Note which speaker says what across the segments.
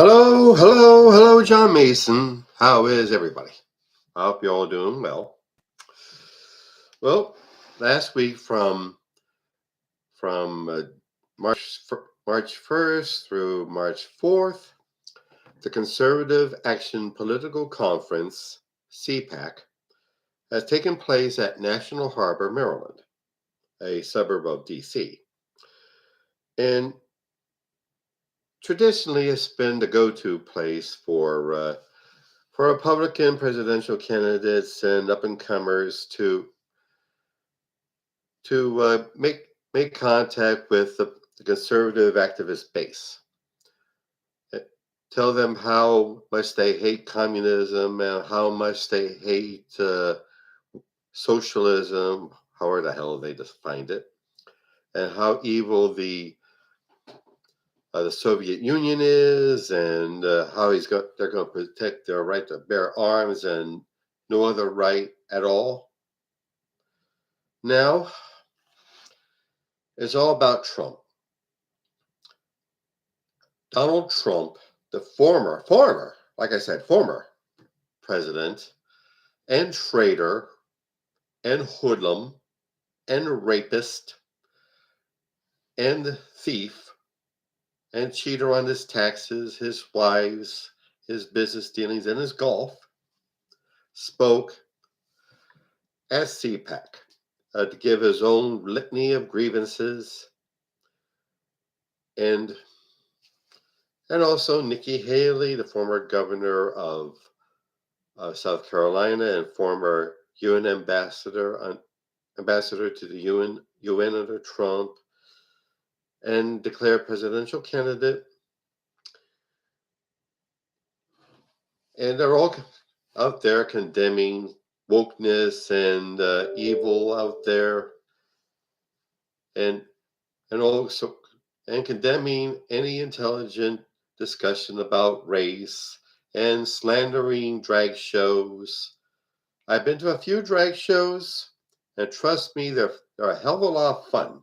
Speaker 1: Hello, hello, hello, John Mason. How is everybody? I hope you're all doing well. Well, last week from March 1st through March 4th, the Conservative Action Political Conference (CPAC) has taken place at National Harbor, Maryland, a suburb of D.C. And traditionally, it's been the go-to place for Republican presidential candidates and up-and-comers to make contact with the conservative activist base. Uh, Tell them how much they hate communism and how much they hate socialism, however the hell they defined it, and how evil the Soviet Union is, and how they're going to protect their right to bear arms and no other right at all. Now, it's all about Trump. Donald Trump, the former president and traitor and hoodlum and rapist and thief and cheater on his taxes, his wives, his business dealings, and his golf, spoke at CPAC to give his own litany of grievances, and also Nikki Haley, the former governor of South Carolina and former UN ambassador to the UN under Trump, and declared presidential candidate. And they're all out there condemning wokeness and evil out there, and also condemning any intelligent discussion about race and slandering drag shows. I've been to a few drag shows, and trust me, they're a hell of a lot of fun.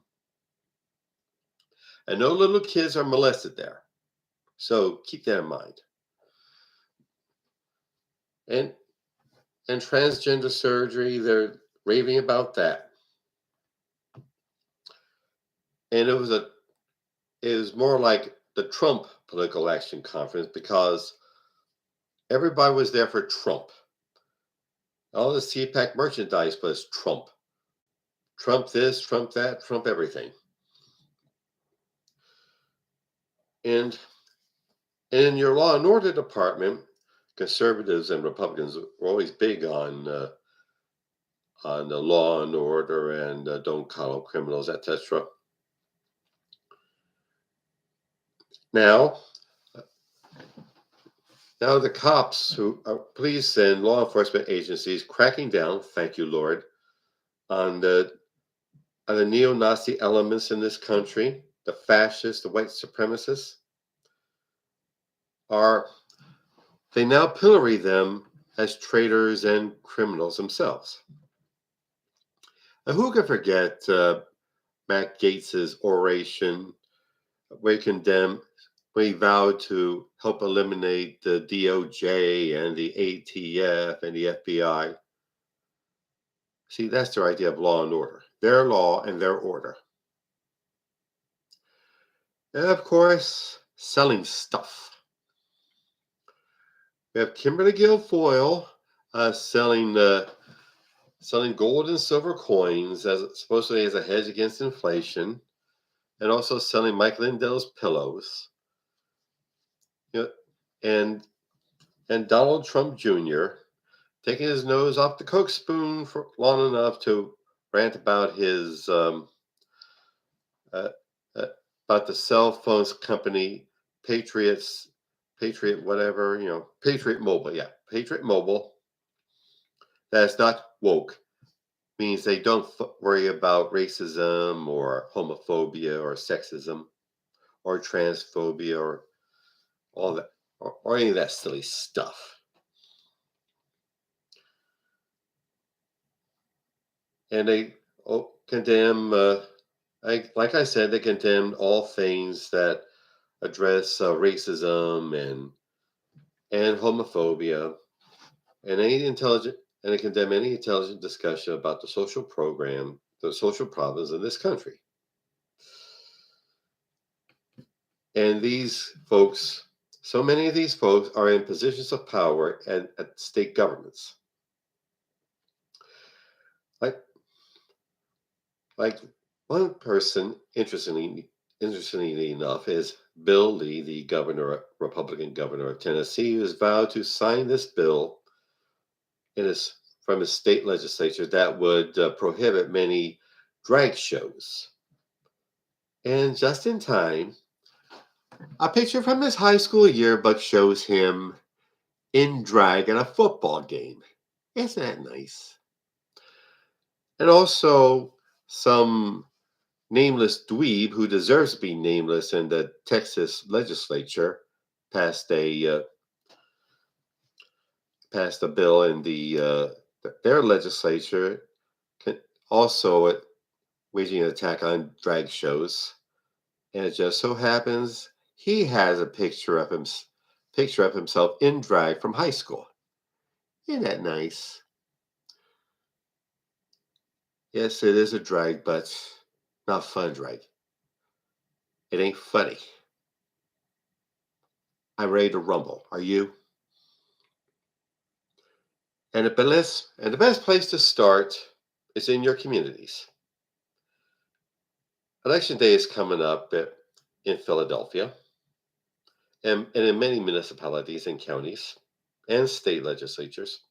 Speaker 1: And no little kids are molested there. So keep that in mind. And transgender surgery, they're raving about that. And it was more like the Trump Political Action Conference because everybody was there for Trump. All the CPAC merchandise was Trump. Trump this, Trump that, Trump everything. And in your law and order department, conservatives and Republicans were always big on the law and order and don't coddle criminals, etc. Now the cops, police and law enforcement agencies, cracking down, thank you, Lord, on the neo-Nazi elements in this country, the fascists, the white supremacists, they now pillory them as traitors and criminals themselves. And who can forget Matt Gaetz's oration where he vowed to help eliminate the DOJ and the ATF and the FBI. See, that's their idea of law and order. Their law and their order. And of course, selling stuff. We have Kimberly Guilfoyle selling gold and silver coins supposedly as a hedge against inflation, and also selling Mike Lindell's pillows. And Donald Trump Jr. taking his nose off the Coke spoon for long enough to rant about his about the cell phones company Patriot whatever, Patriot Mobile, Patriot Mobile. That's not woke. Means they don't worry about racism or homophobia or sexism or transphobia or all that or any of that silly stuff. And they condemn, like I said, they condemned all things that address racism and homophobia and any intelligent and to condemn any intelligent discussion about the social problems in this country. And these folks, so many of these folks are in positions of power at state governments. Like like one person, interestingly enough, is Bill Lee, the Republican governor of Tennessee, who has vowed to sign this bill from his state legislature that would prohibit many drag shows. And just in time, a picture from his high school yearbook shows him in drag at a football game. Isn't that nice? And also, some nameless dweeb who deserves to be nameless in the Texas legislature passed a bill in their legislature, also waging an attack on drag shows. And it just so happens he has a picture of himself in drag from high school. Isn't that nice? Yes, it is a drag, but not fun drag. It ain't funny. I'm ready to rumble. Are you? And the best place to start is in your communities. Election day is coming up in Philadelphia and in many municipalities and counties and state legislatures.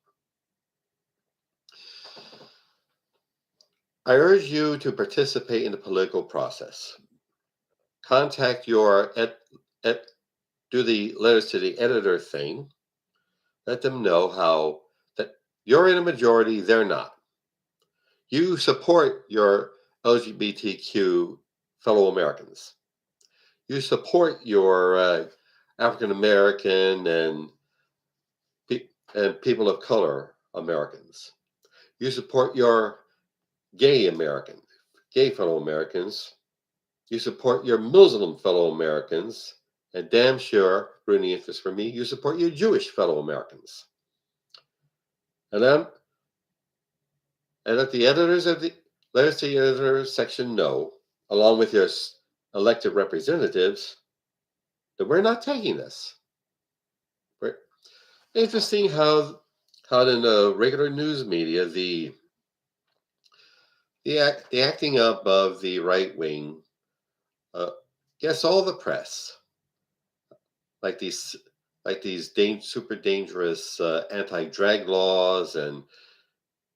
Speaker 1: I urge you to participate in the political process. Contact do the letters to the editor thing. Let them know how that you're in a majority, they're not. You support your LGBTQ fellow Americans. You support your African American and people of color Americans. You support your gay fellow Americans. You support your Muslim fellow Americans. And damn sure, rooting interest for me, you support your Jewish fellow Americans. And let the editors of the letters to the editor section know, along with your elected representatives, that we're not taking this. Interesting how in the regular news media the acting up of the right wing gets all the press, like these super dangerous anti-drag laws and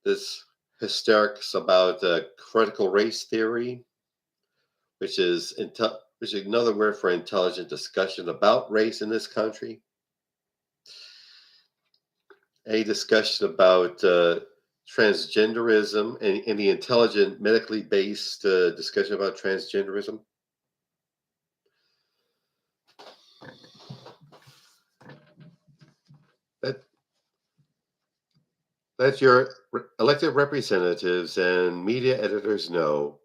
Speaker 1: this hysterics about critical race theory, which is another word for intelligent discussion about race in this country. A discussion about transgenderism and the intelligent, medically based discussion about transgenderism. Let your elected representatives and media editors know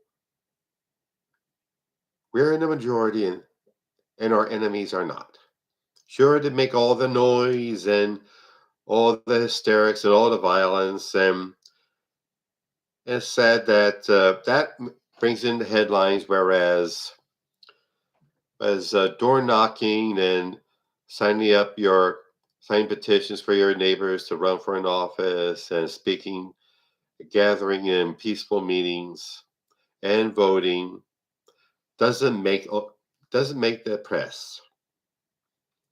Speaker 1: we're in the majority and our enemies are not. Sure, to make all the noise and all the hysterics and all the violence, and it's sad that that brings in the headlines, whereas as door knocking and signing petitions for your neighbors to run for an office and gathering in peaceful meetings and voting doesn't make the press.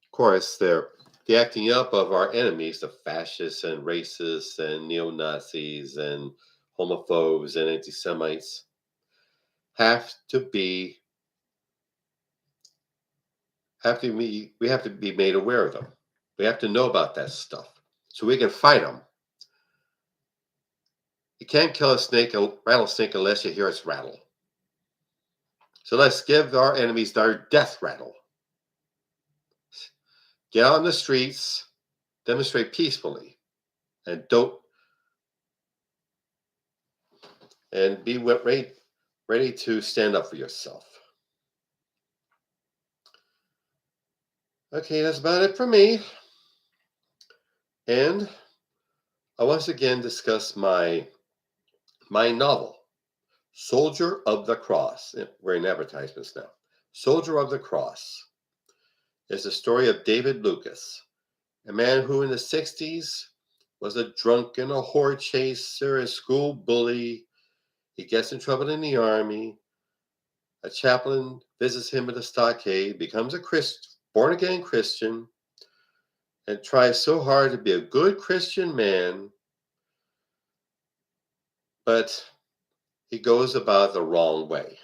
Speaker 1: Of course, the acting up of our enemies, the fascists and racists and neo-Nazis and homophobes and anti-Semites, we have to be made aware of them. We have to know about that stuff so we can fight them. You can't kill a rattlesnake unless you hear its rattle. So let's give our enemies their death rattle. Get out in the streets, demonstrate peacefully, and be ready to stand up for yourself. Okay, that's about it for me. And I once again discuss my novel, Soldier of the Cross. We're in advertisements now. Soldier of the Cross is the story of David Lucas, a man who in the 60s was a drunken, a whore chaser, a school bully. He gets in trouble in the army. A chaplain visits him at a stockade, becomes a born again Christian, and tries so hard to be a good Christian man, but he goes about the wrong way.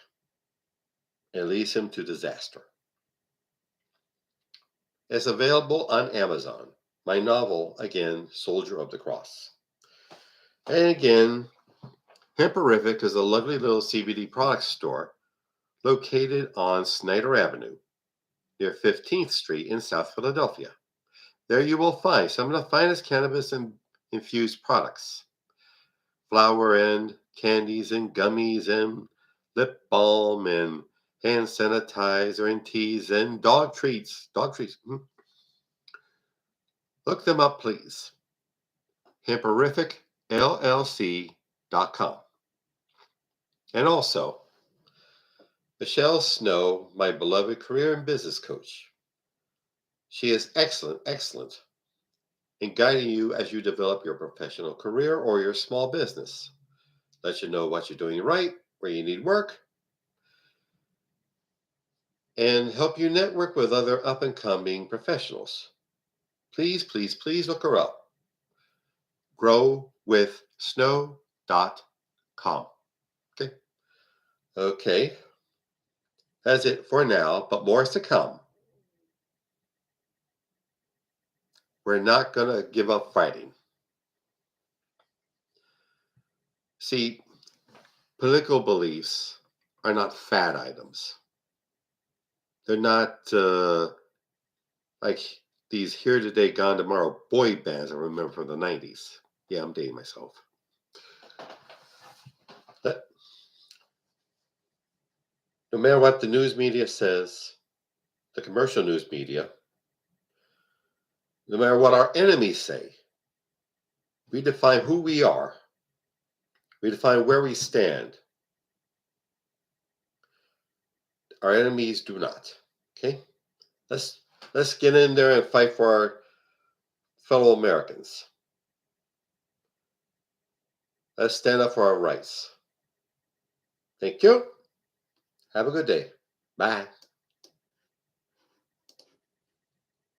Speaker 1: It leads him to disaster. It's available on Amazon. My novel, again, Soldier of the Cross. And again, Hemperific is a lovely little CBD product store located on Snyder Avenue near 15th Street in South Philadelphia. There you will find some of the finest cannabis infused products, flower and candies and gummies and lip balm and hand sanitizer and teas and dog treats. Dog treats. Look them up, please. HemperificLLC.com. And also, Michelle Snow, my beloved career and business coach. She is excellent in guiding you as you develop your professional career or your small business. Let you know what you're doing right, where you need work, and help you network with other up and coming professionals. Please look her up. growwithsnow.com. Okay. Okay. That's it for now, but more is to come. We're not going to give up fighting. See, political beliefs are not fad items. They're not like these here today, gone tomorrow boy bands I remember from the 90s. Yeah, I'm dating myself. But no matter what the news media says, the commercial news media, no matter what our enemies say, we define who we are. We define where we stand. Our enemies do not. Okay? Let's get in there and fight for our fellow Americans. Let's stand up for our rights. Thank you. Have a good day. Bye.